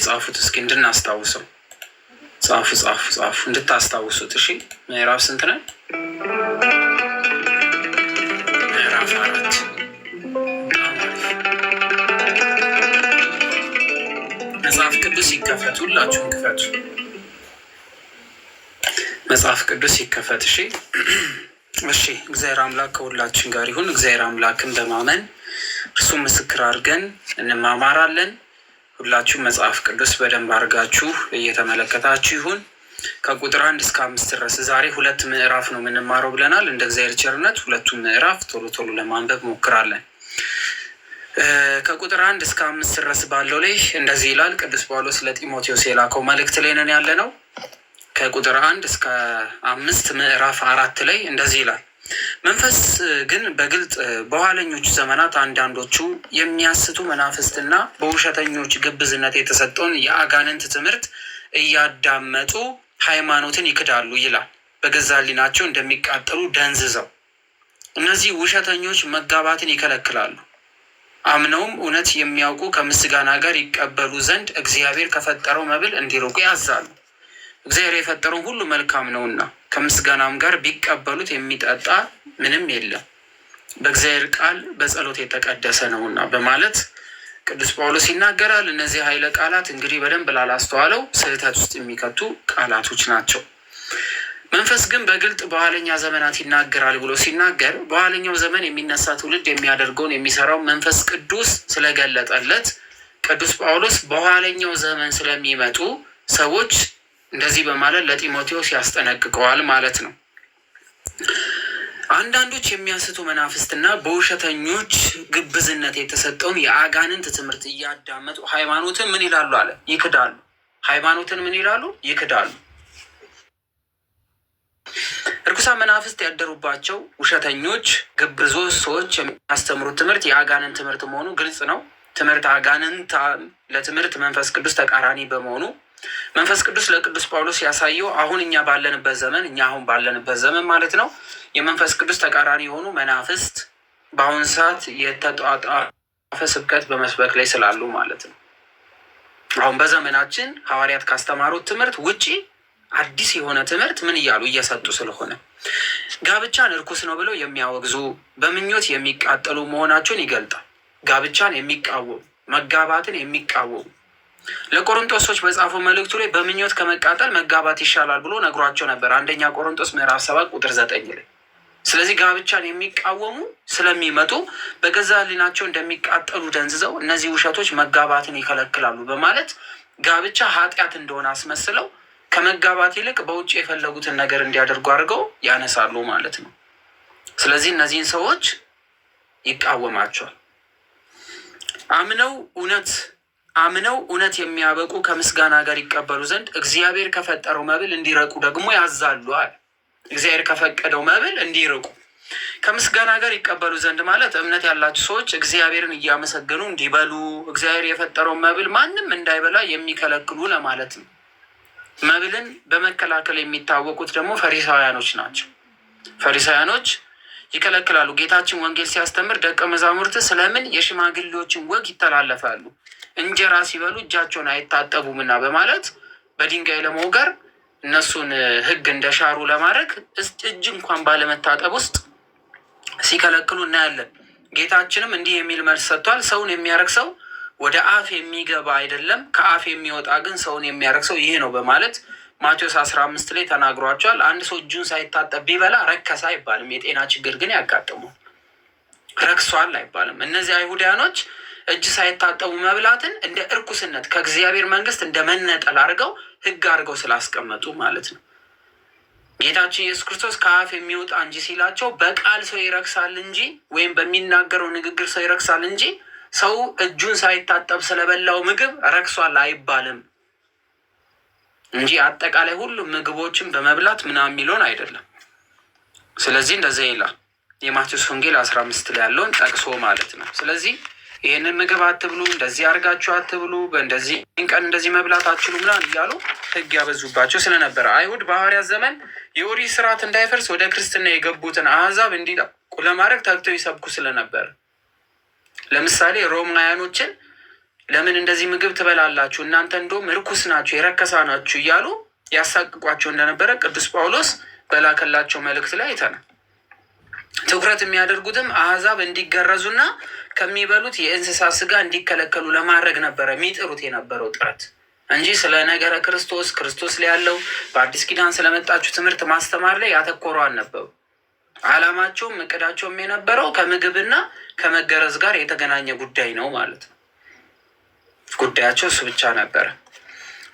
ጻፉት እስኪ እንድናስታውሰው። ጻፉ እንድታስታውሱት። እሺ ምዕራፍ ስንት ነው? ምዕራፍ 4። መጽሐፍ ቅዱስ ይከፈት፣ ሁላችሁም ክፈቱ። መጽሐፍ ቅዱስ ይከፈት። እሺ እግዚአብሔር አምላክ ከሁላችን ጋር ይሁን። እግዚአብሔር አምላክን በማመን እርሱ ምስክር አድርገን እንማማራለን። ሁላችሁም መጽሐፍ ቅዱስ በደንብ አድርጋችሁ እየተመለከታችሁ ይሁን። ከቁጥር 1 እስከ 5 ድረስ ዛሬ 2 ምዕራፍ ነው የምንማረው ብለናል። እንደ እግዚአብሔር ቸርነት 2ቱ ምዕራፍ ቶሎ ቶሎ ለማንበብ ሞክራለን። ከቁጥር 1 እስከ 5 ድረስ ባለው ላይ እንደዚህ ይላል። ቅዱስ ጳውሎስ ለጢሞቴዎስ የላከው መልእክት ላይ ነን ያለ ነው። ከቁጥር 1 እስከ 5 ምዕራፍ 4 ላይ እንደዚህ ይላል። መንፈስ ግን በግልጥ በኋለኞቹ ዘመናት አንዳንዶቹ የሚያስቱ መናፍስትና በውሸተኞች ግብዝነት የተሰጠውን የአጋንንት ትምህርት እያዳመጡ ሃይማኖትን ይክዳሉ ይላል። በገዛ ሕሊናቸው እንደሚቃጠሉ ደንዝዘው። እነዚህ ውሸተኞች መጋባትን ይከለክላሉ። አምነውም እውነት የሚያውቁ ከምስጋና ጋር ይቀበሉ ዘንድ እግዚአብሔር ከፈጠረው መብል እንዲርቁ ያዛሉ። እግዚአብሔር የፈጠረውን ሁሉ መልካም ነውና ከምስጋናም ጋር ቢቀበሉት የሚጠጣ ምንም የለም፣ በእግዚአብሔር ቃል በጸሎት የተቀደሰ ነውና በማለት ቅዱስ ጳውሎስ ይናገራል። እነዚህ ኃይለ ቃላት እንግዲህ በደንብ ላላስተዋለው ስህተት ውስጥ የሚከቱ ቃላቶች ናቸው። መንፈስ ግን በግልጥ በኋለኛ ዘመናት ይናገራል ብሎ ሲናገር በኋለኛው ዘመን የሚነሳ ትውልድ የሚያደርገውን የሚሰራው መንፈስ ቅዱስ ስለገለጠለት ቅዱስ ጳውሎስ በኋለኛው ዘመን ስለሚመጡ ሰዎች እንደዚህ በማለት ለጢሞቴዎስ ያስጠነቅቀዋል ማለት ነው። አንዳንዶች የሚያስቱ መናፍስትና በውሸተኞች ግብዝነት የተሰጠውን የአጋንንት ትምህርት እያዳመጡ ሃይማኖትን ምን ይላሉ አለ? ይክዳሉ። ሃይማኖትን ምን ይላሉ? ይክዳሉ። እርኩሳን መናፍስት ያደሩባቸው ውሸተኞች ግብዞች ሰዎች የሚያስተምሩት ትምህርት የአጋንንት ትምህርት መሆኑ ግልጽ ነው። ትምህርት አጋንንት ለትምህርት መንፈስ ቅዱስ ተቃራኒ በመሆኑ መንፈስ ቅዱስ ለቅዱስ ጳውሎስ ያሳየው አሁን እኛ ባለንበት ዘመን ማለት ነው የመንፈስ ቅዱስ ተቃራኒ የሆኑ መናፍስት በአሁን ሰዓት የተጧጧፈ ስብከት በመስበክ ላይ ስላሉ ማለት ነው። አሁን በዘመናችን ሐዋርያት ካስተማሩት ትምህርት ውጪ አዲስ የሆነ ትምህርት ምን እያሉ እየሰጡ ስለሆነ ጋብቻን እርኩስ ነው ብለው የሚያወግዙ በምኞት የሚቃጠሉ መሆናቸውን ይገልጣል። ጋብቻን የሚቃወሙ መጋባትን የሚቃወሙ ለቆሮንቶሶች በጻፈው መልእክቱ ላይ በምኞት ከመቃጠል መጋባት ይሻላል ብሎ ነግሯቸው ነበር። 1ኛ ቆሮንቶስ ምዕራፍ 7 ቁጥር 9 ላይ። ስለዚህ ጋብቻን የሚቃወሙ ስለሚመጡ በገዛ ሕሊናቸው እንደሚቃጠሉ ደንዝዘው እነዚህ ውሸቶች መጋባትን ይከለክላሉ በማለት ጋብቻ ኃጢአት እንደሆነ አስመስለው ከመጋባት ይልቅ በውጭ የፈለጉትን ነገር እንዲያደርጉ አድርገው ያነሳሉ ማለት ነው። ስለዚህ እነዚህን ሰዎች ይቃወማቸዋል። አምነው እውነት የሚያበቁ ከምስጋና ጋር ይቀበሉ ዘንድ እግዚአብሔር ከፈጠረው መብል እንዲርቁ ደግሞ ያዛሉ አለ። እግዚአብሔር ከፈቀደው መብል እንዲርቁ ከምስጋና ጋር ይቀበሉ ዘንድ ማለት እምነት ያላቸው ሰዎች እግዚአብሔርን እያመሰገኑ እንዲበሉ፣ እግዚአብሔር የፈጠረውን መብል ማንም እንዳይበላ የሚከለክሉ ለማለት ነው። መብልን በመከላከል የሚታወቁት ደግሞ ፈሪሳውያኖች ናቸው። ፈሪሳውያኖች ይከለክላሉ። ጌታችን ወንጌል ሲያስተምር ደቀ መዛሙርት ስለምን የሽማግሌዎችን ወግ ይተላለፋሉ? እንጀራ ሲበሉ እጃቸውን አይታጠቡምና በማለት በድንጋይ ለመውገር እነሱን ሕግ እንደሻሩ ለማድረግ እጅ እንኳን ባለመታጠብ ውስጥ ሲከለክሉ እናያለን። ጌታችንም እንዲህ የሚል መልስ ሰጥቷል። ሰውን የሚያረክሰው ወደ አፍ የሚገባ አይደለም፣ ከአፍ የሚወጣ ግን ሰውን የሚያረክሰው ይህ ነው በማለት ማቴዎስ 15 ላይ ተናግሯቸዋል። አንድ ሰው እጁን ሳይታጠብ ቢበላ ረከሰ አይባልም። የጤና ችግር ግን ያጋጥመው ረክሷል አይባልም። እነዚህ አይሁዳኖች እጅ ሳይታጠቡ መብላትን እንደ እርኩስነት ከእግዚአብሔር መንግስት እንደ መነጠል አድርገው ሕግ አድርገው ስላስቀመጡ ማለት ነው። ጌታችን ኢየሱስ ክርስቶስ ከአፍ የሚወጣ እንጂ ሲላቸው በቃል ሰው ይረክሳል እንጂ ወይም በሚናገረው ንግግር ሰው ይረክሳል እንጂ ሰው እጁን ሳይታጠብ ስለበላው ምግብ ረክሷል አይባልም እንጂ አጠቃላይ ሁሉም ምግቦችን በመብላት ምናምን የሚለውን አይደለም። ስለዚህ እንደዚያ ይላል የማቴዎስ ወንጌል 15 ላይ ያለውን ጠቅሶ ማለት ነው። ስለዚህ ይህንን ምግብ አትብሉ፣ እንደዚህ አድርጋችሁ አትብሉ፣ በእንደዚህ ቀን እንደዚህ መብላት አትችሉ ምናምን እያሉ ሕግ ያበዙባቸው ስለነበረ አይሁድ በሐዋርያት ዘመን የኦሪት ስርዓት እንዳይፈርስ ወደ ክርስትና የገቡትን አሕዛብ እንዲጠቁ ለማድረግ ተግተው ይሰብኩ ስለነበረ ለምሳሌ ሮማውያኖችን ለምን እንደዚህ ምግብ ትበላላችሁ? እናንተ እንደውም ርኩስ ናችሁ፣ የረከሳ ናችሁ እያሉ ያሳቅቋቸው እንደነበረ ቅዱስ ጳውሎስ በላከላቸው መልእክት ላይ አይተናል። ትኩረት የሚያደርጉትም አሕዛብ እንዲገረዙና ከሚበሉት የእንስሳ ስጋ እንዲከለከሉ ለማድረግ ነበረ የሚጥሩት የነበረው ጥረት እንጂ ስለ ነገረ ክርስቶስ ላይ ያለው በአዲስ ኪዳን ስለመጣችሁ ትምህርት ማስተማር ላይ ያተኮሩ አልነበሩ። ዓላማቸውም እቅዳቸውም የነበረው ከምግብና ከመገረዝ ጋር የተገናኘ ጉዳይ ነው ማለት ነው። ጉዳያቸው እሱ ብቻ ነበረ።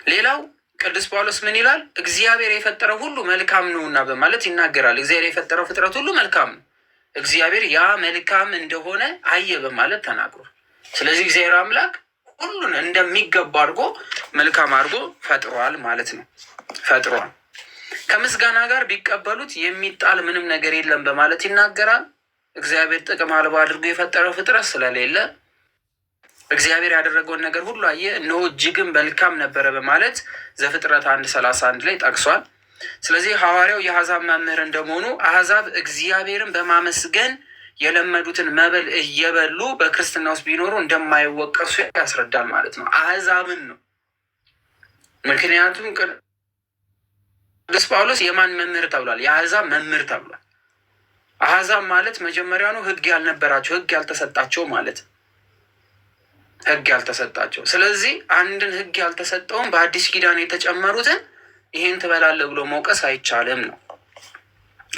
ሌላው ቅዱስ ጳውሎስ ምን ይላል? እግዚአብሔር የፈጠረው ሁሉ መልካም ነውና በማለት ይናገራል። እግዚአብሔር የፈጠረው ፍጥረት ሁሉ መልካም ነው፣ እግዚአብሔር ያ መልካም እንደሆነ አየ በማለት ተናግሯል። ስለዚህ እግዚአብሔር አምላክ ሁሉን እንደሚገባ አድርጎ መልካም አድርጎ ፈጥሯል ማለት ነው። ፈጥሯል። ከምስጋና ጋር ቢቀበሉት የሚጣል ምንም ነገር የለም በማለት ይናገራል። እግዚአብሔር ጥቅም አልባ አድርጎ የፈጠረው ፍጥረት ስለሌለ እግዚአብሔር ያደረገውን ነገር ሁሉ አየ፣ እነሆ እጅግም መልካም ነበረ በማለት ዘፍጥረት 1:31 ላይ ጠቅሷል። ስለዚህ ሐዋርያው የአሕዛብ መምህር እንደመሆኑ አሕዛብ እግዚአብሔርን በማመስገን የለመዱትን መብል እየበሉ በክርስትና ውስጥ ቢኖሩ እንደማይወቀሱ ያስረዳል ማለት ነው። አሕዛብን ነው። ምክንያቱም ቅዱስ ጳውሎስ የማን መምህር ተብሏል? የአሕዛብ መምህር ተብሏል። አሕዛብ ማለት መጀመሪያኑ ሕግ ያልነበራቸው ሕግ ያልተሰጣቸው ማለት ሕግ ያልተሰጣቸው። ስለዚህ አንድን ሕግ ያልተሰጠውን በአዲስ ኪዳን የተጨመሩትን ይሄን ትበላለህ ብሎ መውቀስ አይቻልም ነው።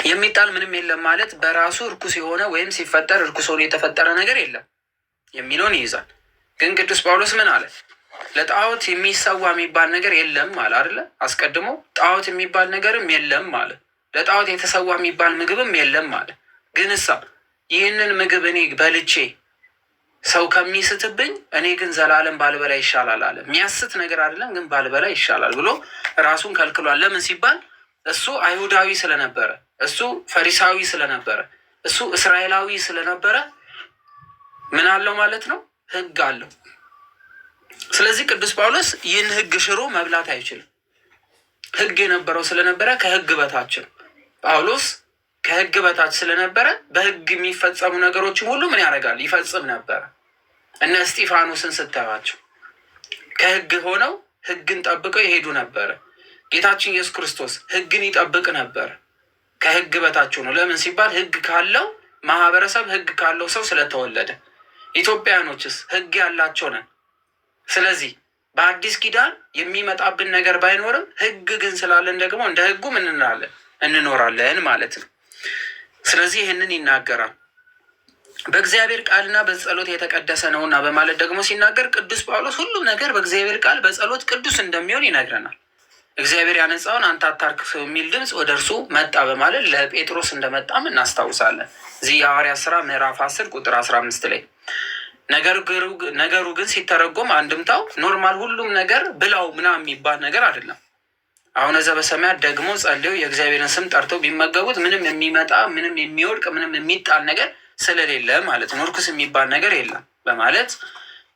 የሚጣል ምንም የለም ማለት በራሱ እርኩስ የሆነ ወይም ሲፈጠር እርኩስ ሆኖ የተፈጠረ ነገር የለም የሚለውን ይይዛል። ግን ቅዱስ ጳውሎስ ምን አለ? ለጣዖት የሚሰዋ የሚባል ነገር የለም አለ አይደለ? አስቀድሞ ጣዖት የሚባል ነገርም የለም አለ። ለጣዖት የተሰዋ የሚባል ምግብም የለም አለ። ግን ይህንን ምግብ እኔ በልቼ ሰው ከሚስትብኝ እኔ ግን ዘላለም ባልበላ ይሻላል አለ። የሚያስት ነገር አይደለም፣ ግን ባልበላ ይሻላል ብሎ ራሱን ከልክሏል። ለምን ሲባል እሱ አይሁዳዊ ስለነበረ፣ እሱ ፈሪሳዊ ስለነበረ፣ እሱ እስራኤላዊ ስለነበረ ምን አለው ማለት ነው? ሕግ አለው። ስለዚህ ቅዱስ ጳውሎስ ይህን ሕግ ሽሮ መብላት አይችልም። ሕግ የነበረው ስለነበረ ከሕግ በታች ነው። ጳውሎስ ከሕግ በታች ስለነበረ በሕግ የሚፈጸሙ ነገሮችን ሁሉ ምን ያደርጋል? ይፈጽም ነበረ። እነ እስጢፋኖስን ስታዩዋቸው ከሕግ ሆነው ሕግን ጠብቀው ይሄዱ ነበረ። ጌታችን ኢየሱስ ክርስቶስ ሕግን ይጠብቅ ነበር። ከሕግ በታች ነው። ለምን ሲባል ሕግ ካለው ማህበረሰብ፣ ሕግ ካለው ሰው ስለተወለደ። ኢትዮጵያኖችስ ሕግ ያላቸው ነን። ስለዚህ በአዲስ ኪዳን የሚመጣብን ነገር ባይኖርም ሕግ ግን ስላለን ደግሞ እንደ ሕጉ ምን እንላለን? እንኖራለን ማለት ነው። ስለዚህ ይህንን ይናገራል። በእግዚአብሔር ቃልና በጸሎት የተቀደሰ ነውና በማለት ደግሞ ሲናገር ቅዱስ ጳውሎስ ሁሉም ነገር በእግዚአብሔር ቃል በጸሎት ቅዱስ እንደሚሆን ይነግረናል። እግዚአብሔር ያነጻውን አንተ አታርክስ የሚል ድምፅ ወደ እርሱ መጣ በማለት ለጴጥሮስ እንደመጣም እናስታውሳለን። እዚህ የሐዋርያት ሥራ ምዕራፍ 10 ቁጥር 15 ላይ ነገሩ ግን ሲተረጎም አንድምታው ኖርማል ሁሉም ነገር ብላው ምናምን የሚባል ነገር አይደለም። አሁን ዘበሰማያት ደግሞ ጸልየው የእግዚአብሔርን ስም ጠርተው ቢመገቡት ምንም የሚመጣ ምንም የሚወድቅ ምንም የሚጣል ነገር ስለሌለ ማለት ነው። ርኩስ የሚባል ነገር የለም በማለት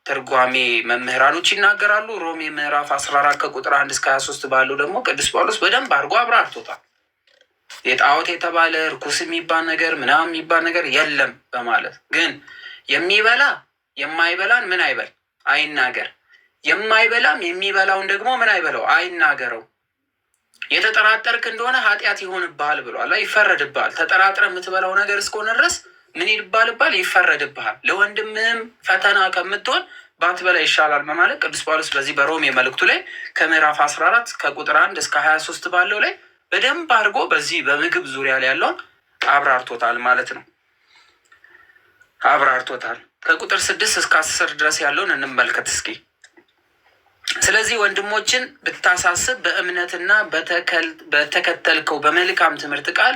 ትርጓሜ መምህራኖች ይናገራሉ። ሮሜ ምዕራፍ 14 ከቁጥር 1 እስከ 23 ባለው ደግሞ ቅዱስ ጳውሎስ በደንብ አድርጎ አብራርቶታል። የጣዖት የተባለ ርኩስ የሚባል ነገር ምናምን የሚባል ነገር የለም በማለት ግን የሚበላ የማይበላን ምን አይበል አይናገር፣ የማይበላም የሚበላውን ደግሞ ምን አይበለው አይናገረው። የተጠራጠርክ እንደሆነ ኃጢአት ይሆንብሃል ብሏል። ይፈረድብሃል። ተጠራጥረ የምትበላው ነገር እስከሆነ ድረስ ምን ይባልባል? ይፈረድብሃል። ለወንድምህም ፈተና ከምትሆን ባትበላ ይሻላል በማለት ቅዱስ ጳውሎስ በዚህ በሮሜ መልእክቱ ላይ ከምዕራፍ 14 ከቁጥር 1 እስከ 23 ባለው ላይ በደንብ አድርጎ በዚህ በምግብ ዙሪያ ላይ ያለውን አብራርቶታል ማለት ነው። አብራርቶታል። ከቁጥር 6 እስከ 10 ድረስ ያለውን እንመልከት እስኪ። ስለዚህ ወንድሞችን ብታሳስብ በእምነትና በተከተልከው በመልካም ትምህርት ቃል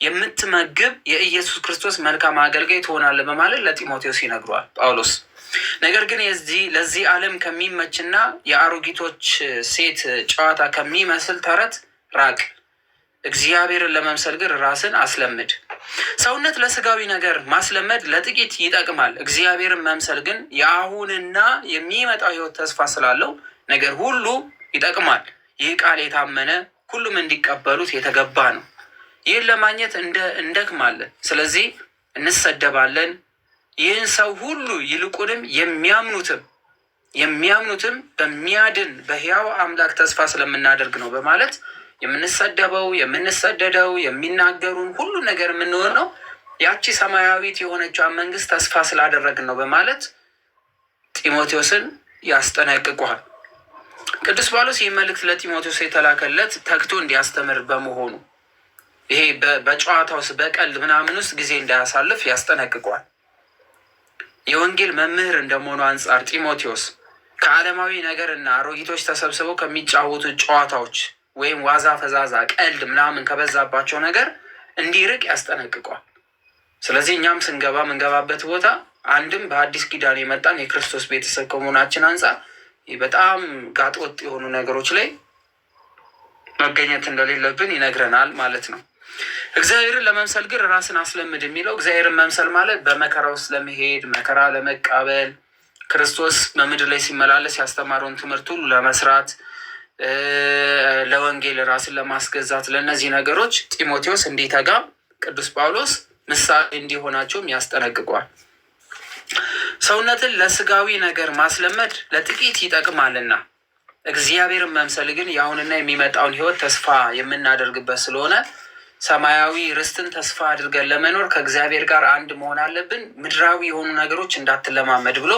የምትመግብ የኢየሱስ ክርስቶስ መልካም አገልጋይ ትሆናለህ በማለት ለጢሞቴዎስ ይነግረዋል ጳውሎስ። ነገር ግን ለዚህ ዓለም ከሚመችና የአሮጊቶች ሴት ጨዋታ ከሚመስል ተረት ራቅ። እግዚአብሔርን ለመምሰል ግን ራስን አስለምድ። ሰውነት ለስጋዊ ነገር ማስለመድ ለጥቂት ይጠቅማል። እግዚአብሔርን መምሰል ግን የአሁንና የሚመጣው ሕይወት ተስፋ ስላለው ነገር ሁሉ ይጠቅማል። ይህ ቃል የታመነ ሁሉም እንዲቀበሉት የተገባ ነው። ይህን ለማግኘት እንደክማለን፣ ስለዚህ እንሰደባለን። ይህን ሰው ሁሉ ይልቁንም የሚያምኑትም የሚያምኑትም በሚያድን በሕያው አምላክ ተስፋ ስለምናደርግ ነው በማለት የምንሰደበው የምንሰደደው የሚናገሩን ሁሉ ነገር የምንሆነው ያቺ ሰማያዊት የሆነችዋን መንግስት ተስፋ ስላደረግን ነው በማለት ጢሞቴዎስን ያስጠነቅቋል። ቅዱስ ጳውሎስ ይህ መልእክት ለጢሞቴዎስ የተላከለት ተግቶ እንዲያስተምር በመሆኑ ይሄ በጨዋታ ውስጥ በቀልድ ምናምን ውስጥ ጊዜ እንዳያሳልፍ ያስጠነቅቋል። የወንጌል መምህር እንደመሆኑ አንጻር ጢሞቴዎስ ከዓለማዊ ነገር እና አሮጊቶች ተሰብስበው ከሚጫወቱ ጨዋታዎች ወይም ዋዛ ፈዛዛ ቀልድ ምናምን ከበዛባቸው ነገር እንዲርቅ ያስጠነቅቋል። ስለዚህ እኛም ስንገባ ምንገባበት ቦታ አንድም በአዲስ ኪዳን የመጣን የክርስቶስ ቤተሰብ ከመሆናችን አንጻር በጣም ጋጠወጥ የሆኑ ነገሮች ላይ መገኘት እንደሌለብን ይነግረናል ማለት ነው። እግዚአብሔርን ለመምሰል ግን ራስን አስለምድ የሚለው እግዚአብሔርን መምሰል ማለት በመከራ ውስጥ ለመሄድ መከራ ለመቃበል ክርስቶስ በምድር ላይ ሲመላለስ ያስተማረውን ትምህርት ሁሉ ለመስራት ለወንጌል ራስን ለማስገዛት ለእነዚህ ነገሮች ጢሞቴዎስ እንዲተጋ ቅዱስ ጳውሎስ ምሳሌ እንዲሆናቸውም ያስጠነቅቋል። ሰውነትን ለስጋዊ ነገር ማስለመድ ለጥቂት ይጠቅማልና እግዚአብሔርን መምሰል ግን የአሁንና የሚመጣውን ሕይወት ተስፋ የምናደርግበት ስለሆነ ሰማያዊ ርስትን ተስፋ አድርገን ለመኖር ከእግዚአብሔር ጋር አንድ መሆን አለብን። ምድራዊ የሆኑ ነገሮች እንዳትለማመድ ብሎ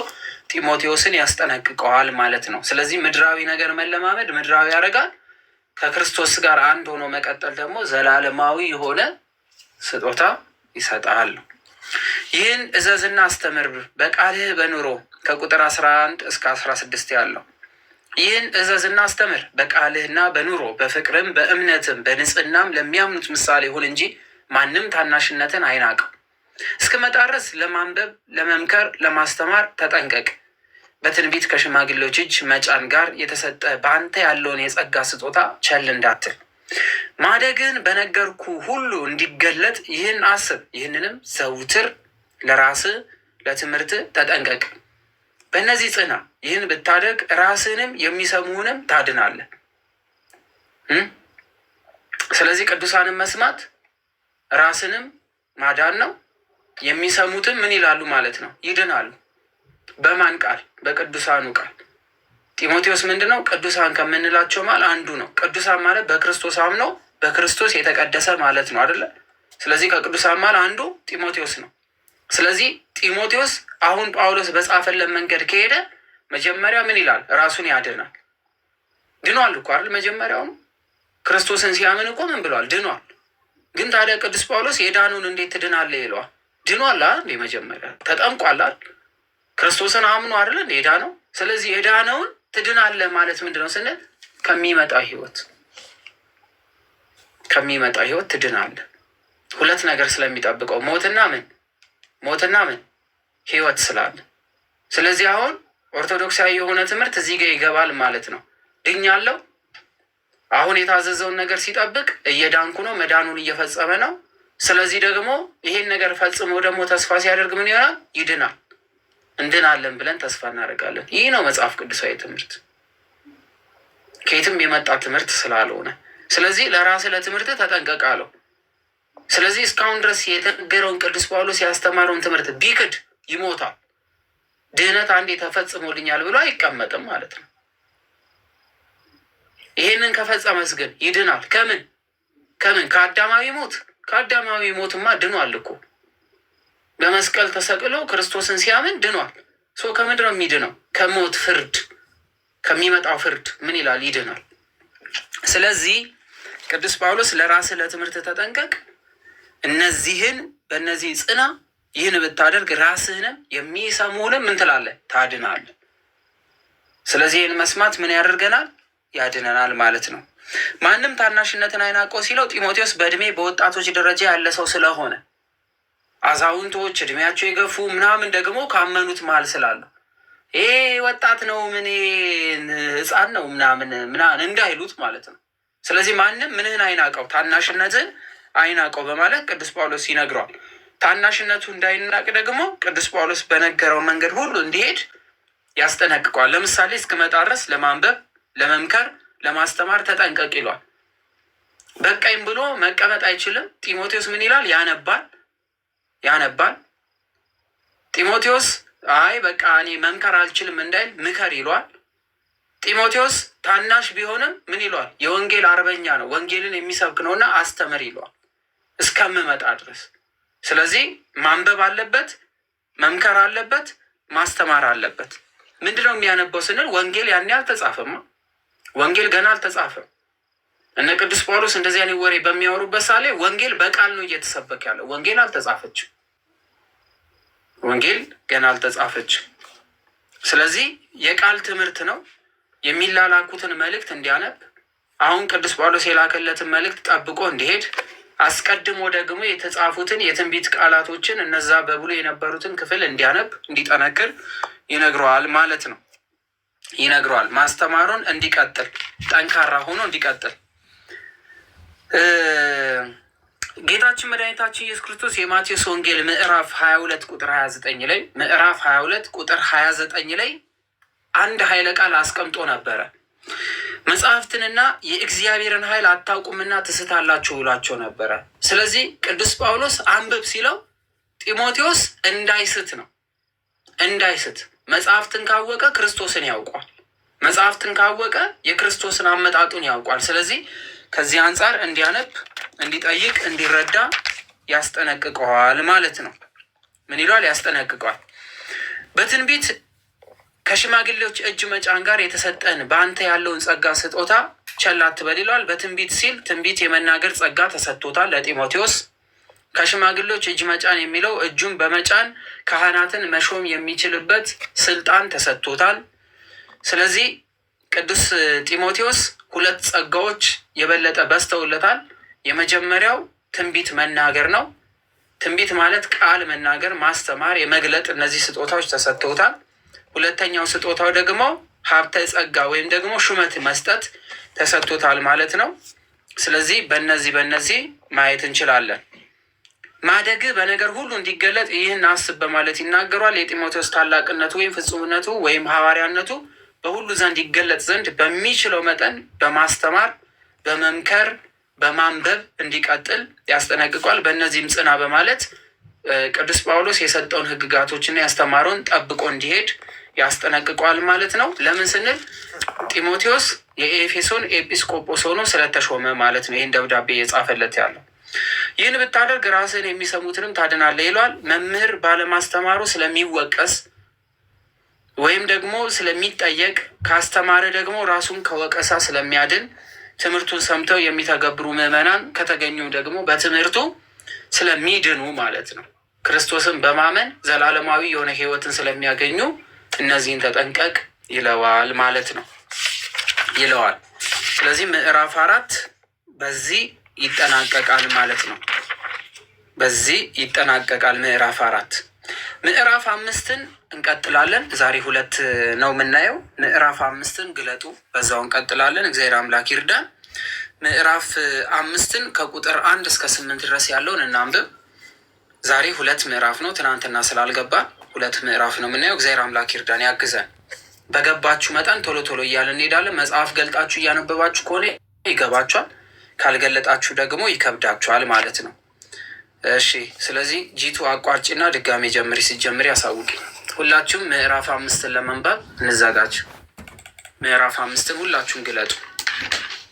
ጢሞቴዎስን ያስጠነቅቀዋል ማለት ነው። ስለዚህ ምድራዊ ነገር መለማመድ ምድራዊ ያደርጋል። ከክርስቶስ ጋር አንድ ሆኖ መቀጠል ደግሞ ዘላለማዊ የሆነ ስጦታ ይሰጣል። ይህን እዘዝና አስተምር በቃልህ በኑሮ ከቁጥር 11 እስከ 16 ያለው ይህን እዘዝና አስተምር በቃልህና በኑሮ በፍቅርም በእምነትም በንጽህናም ለሚያምኑት ምሳሌ ይሁን እንጂ ማንም ታናሽነትን አይናቅም። እስክመጣ ድረስ ለማንበብ ለመምከር ለማስተማር ተጠንቀቅ። በትንቢት ከሽማግሌዎች እጅ መጫን ጋር የተሰጠ በአንተ ያለውን የጸጋ ስጦታ ቸል እንዳትል ማደግን በነገርኩ ሁሉ እንዲገለጥ ይህን አስብ። ይህንንም ዘውትር ለራስህ ለትምህርት ተጠንቀቅ። በእነዚህ ጽና። ይህን ብታደርግ ራስህንም የሚሰሙህንም ታድናለህ። ስለዚህ ቅዱሳንን መስማት ራስንም ማዳን ነው። የሚሰሙትም ምን ይላሉ ማለት ነው? ይድናሉ። በማን ቃል? በቅዱሳኑ ቃል። ጢሞቴዎስ ምንድን ነው? ቅዱሳን ከምንላቸው ማለት አንዱ ነው። ቅዱሳን ማለት በክርስቶስ አምነው በክርስቶስ የተቀደሰ ማለት ነው አይደለ? ስለዚህ ከቅዱሳን ማለት አንዱ ጢሞቴዎስ ነው። ስለዚህ ጢሞቴዎስ አሁን ጳውሎስ በጻፈለን መንገድ ከሄደ መጀመሪያ ምን ይላል? ራሱን ያድናል። ድኗል እኮ አይደል? መጀመሪያውኑ ክርስቶስን ሲያምን እኮ ምን ብሏል? ድኗል። ግን ታዲያ ቅዱስ ጳውሎስ የዳኑን እንዴት ትድናለህ ይለዋል? ድኗል እንዴ? መጀመሪያ ተጠምቋል። ክርስቶስን አምኖ አይደለ የዳነው? ስለዚህ የዳነውን ትድናለህ ማለት ምንድን ነው ስንል ከሚመጣ ህይወት ትድናለህ። ሁለት ነገር ስለሚጠብቀው ሞትና ምን ህይወት ስላለ። ስለዚህ አሁን ኦርቶዶክሳዊ የሆነ ትምህርት እዚህ ጋር ይገባል ማለት ነው። ድኛለሁ፣ አሁን የታዘዘውን ነገር ሲጠብቅ እየዳንኩ ነው፣ መዳኑን እየፈጸመ ነው። ስለዚህ ደግሞ ይሄን ነገር ፈጽሞ ደግሞ ተስፋ ሲያደርግ ምን ይሆናል? ይድናል። እንድናለን ብለን ተስፋ እናደርጋለን። ይህ ነው መጽሐፍ ቅዱሳዊ ትምህርት፣ ከየትም የመጣ ትምህርት ስላልሆነ። ስለዚህ ለራስህ ለትምህርት ተጠንቀቅ አለው። ስለዚህ እስካሁን ድረስ የተነገረውን ቅዱስ ጳውሎስ ያስተማረውን ትምህርት ቢክድ ይሞታል። ድህነት አንዴ ተፈጽሞልኛል ብሎ አይቀመጥም ማለት ነው። ይሄንን ከፈጸመስ ግን ይድናል። ከምን ከአዳማዊ ሞት። ከአዳማዊ ሞትማ ድኗል እኮ በመስቀል ተሰቅሎ ክርስቶስን ሲያምን ድኗል። ከምንድን ነው የሚድነው? ከሞት ፍርድ፣ ከሚመጣው ፍርድ ምን ይላል? ይድናል። ስለዚህ ቅዱስ ጳውሎስ ለራስህ ለትምህርት ተጠንቀቅ፣ በእነዚህ ጽና፣ ይህን ብታደርግ ራስህንም የሚሰሙንም ምን ትላለህ? ታድናለህ። ስለዚህ ይህን መስማት ምን ያደርገናል? ያድነናል ማለት ነው። ማንም ታናሽነትን አይናቀው ሲለው ጢሞቴዎስ በእድሜ በወጣቶች ደረጃ ያለ ሰው ስለሆነ አዛውንቶች እድሜያቸው የገፉ ምናምን ደግሞ ካመኑት መሀል ስላሉ ይሄ ወጣት ነው ምን ህፃን ነው ምናምን እንዳይሉት ማለት ነው። ስለዚህ ማንም ምንህን አይናቀው፣ ታናሽነትን አይናቀው በማለት ቅዱስ ጳውሎስ ይነግረዋል። ታናሽነቱ እንዳይናቅ ደግሞ ቅዱስ ጳውሎስ በነገረው መንገድ ሁሉ እንዲሄድ ያስጠነቅቀዋል። ለምሳሌ እስክመጣ ድረስ ለማንበብ ለመምከር ለማስተማር ተጠንቀቅ ይሏል። በቃኝ ብሎ መቀመጥ አይችልም። ጢሞቴዎስ ምን ይላል? ያነባል። ጢሞቴዎስ አይ በቃ እኔ መምከር አልችልም እንዳይል ምከር ይሏል። ጢሞቴዎስ ታናሽ ቢሆንም ምን ይሏል? የወንጌል አርበኛ ነው፣ ወንጌልን የሚሰብክ ነውና አስተምር ይሏል እስከምመጣ ድረስ። ስለዚህ ማንበብ አለበት፣ መምከር አለበት፣ ማስተማር አለበት። ምንድነው የሚያነበው ስንል ወንጌል ያኔ አልተጻፈማ። ወንጌል ገና አልተጻፈም። እነ ቅዱስ ጳውሎስ እንደዚህ አይነት ወሬ በሚያወሩበት ሳሌ ወንጌል በቃል ነው እየተሰበክ ያለው። ወንጌል አልተጻፈችም። ወንጌል ገና አልተጻፈችም። ስለዚህ የቃል ትምህርት ነው። የሚላላኩትን መልእክት እንዲያነብ፣ አሁን ቅዱስ ጳውሎስ የላከለትን መልእክት ጠብቆ እንዲሄድ፣ አስቀድሞ ደግሞ የተጻፉትን የትንቢት ቃላቶችን እነዛ በብሉይ የነበሩትን ክፍል እንዲያነብ፣ እንዲጠነክር ይነግረዋል ማለት ነው። ይነግረዋል ማስተማሩን እንዲቀጥል፣ ጠንካራ ሆኖ እንዲቀጥል። ጌታችን መድኃኒታችን ኢየሱስ ክርስቶስ የማቴዎስ ወንጌል ምዕራፍ 22 ቁጥር 29 ላይ ምዕራፍ 22 ቁጥር 29 ላይ አንድ ኃይለ ቃል አስቀምጦ ነበረ። መጽሐፍትንና የእግዚአብሔርን ኃይል አታውቁምና ትስታላችሁ ብሏቸው ነበረ። ስለዚህ ቅዱስ ጳውሎስ አንብብ ሲለው ጢሞቴዎስ እንዳይስት ነው። እንዳይስት መጽሐፍትን ካወቀ ክርስቶስን ያውቋል። መጽሐፍትን ካወቀ የክርስቶስን አመጣጡን ያውቋል። ስለዚህ ከዚህ አንጻር እንዲያነብ፣ እንዲጠይቅ፣ እንዲረዳ ያስጠነቅቀዋል ማለት ነው። ምን ይሏል? ያስጠነቅቀዋል። በትንቢት ከሽማግሌዎች እጅ መጫን ጋር የተሰጠን በአንተ ያለውን ጸጋ ስጦታ ቸል አትበል ይለዋል። በትንቢት ሲል ትንቢት የመናገር ጸጋ ተሰጥቶታል ለጢሞቴዎስ። ከሽማግሌዎች እጅ መጫን የሚለው እጁን በመጫን ካህናትን መሾም የሚችልበት ስልጣን ተሰጥቶታል። ስለዚህ ቅዱስ ጢሞቴዎስ ሁለት ጸጋዎች የበለጠ በዝተውለታል። የመጀመሪያው ትንቢት መናገር ነው። ትንቢት ማለት ቃል መናገር፣ ማስተማር፣ የመግለጥ እነዚህ ስጦታዎች ተሰጥተውታል። ሁለተኛው ስጦታው ደግሞ ሀብተ ጸጋ ወይም ደግሞ ሹመት መስጠት ተሰጥቶታል ማለት ነው። ስለዚህ በእነዚህ ማየት እንችላለን። ማደግ በነገር ሁሉ እንዲገለጥ ይህን አስብ በማለት ይናገሯል። የጢሞቴዎስ ታላቅነቱ ወይም ፍጹምነቱ ወይም ሐዋርያነቱ በሁሉ ዘንድ ይገለጥ ዘንድ በሚችለው መጠን በማስተማር፣ በመምከር፣ በማንበብ እንዲቀጥል ያስጠነቅቋል። በእነዚህም ጽና በማለት ቅዱስ ጳውሎስ የሰጠውን ሕግጋቶችና ያስተማረውን ጠብቆ እንዲሄድ ያስጠነቅቋል ማለት ነው። ለምን ስንል ጢሞቴዎስ የኤፌሶን ኤጲስቆጶስ ሆኖ ስለተሾመ ማለት ነው። ይህን ደብዳቤ እየጻፈለት ያለው ይህን ብታደርግ ራስን የሚሰሙትንም ታድናለህ ይሏል። መምህር ባለማስተማሩ ስለሚወቀስ ወይም ደግሞ ስለሚጠየቅ፣ ካስተማረ ደግሞ ራሱን ከወቀሳ ስለሚያድን፣ ትምህርቱን ሰምተው የሚተገብሩ ምዕመናን ከተገኙ ደግሞ በትምህርቱ ስለሚድኑ ማለት ነው። ክርስቶስን በማመን ዘላለማዊ የሆነ ሕይወትን ስለሚያገኙ እነዚህን ተጠንቀቅ ይለዋል ማለት ነው ይለዋል። ስለዚህ ምዕራፍ 4 በዚህ ይጠናቀቃል ማለት ነው። በዚህ ይጠናቀቃል ምዕራፍ 4። ምዕራፍ 5ን እንቀጥላለን። ዛሬ 2 ነው የምናየው። ምዕራፍ 5ን ግለጡ፣ በዛው እንቀጥላለን። እግዚአብሔር አምላክ ይርዳን። ምዕራፍ 5ን ከቁጥር 1 እስከ 8 ድረስ ያለውን እናንብብ። ዛሬ 2 ምዕራፍ ነው። ትናንትና ስላልገባ 2 ምዕራፍ ነው የምናየው። እግዚአብሔር አምላክ ይርዳን፣ ያግዘን። በገባችሁ መጠን ቶሎ ቶሎ እያለን እንሄዳለን። መጽሐፍ ገልጣችሁ እያነበባችሁ ከሆነ ይገባችኋል፣ ካልገለጣችሁ ደግሞ ይከብዳችኋል ማለት ነው። እሺ፣ ስለዚህ ጂቱ አቋርጭና ድጋሜ ጀምሪ። ሲጀምሪ ያሳውቂ። ሁላችሁም ምዕራፍ 5ን ለመንበብ እንዘጋጅ። ምዕራፍ 5ን ሁላችሁም ግለጡ።